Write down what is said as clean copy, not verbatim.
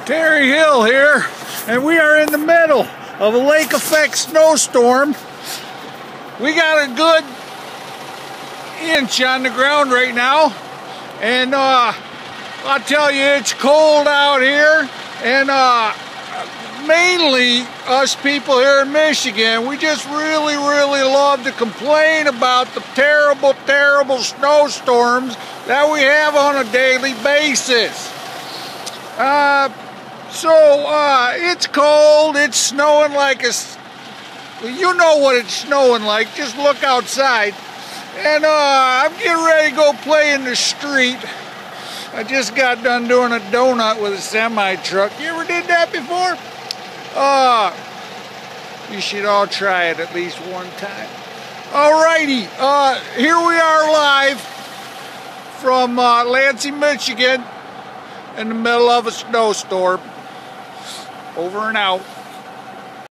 Terry Hill here, and we are in the middle of a lake effect snowstorm. We got a good inch on the ground right now, and I'll tell you, it's cold out here, and mainly us people here in Michigan, we just really love to complain about the terrible snowstorms that we have on a daily basis. It's cold, it's snowing like you know what it's snowing like, just look outside. And I'm getting ready to go play in the street. I just got done doing a donut with a semi-truck. You ever did that before? You should all try it at least one time. Alrighty, here we are live from Lansing, Michigan, in the middle of a snowstorm. Over and out.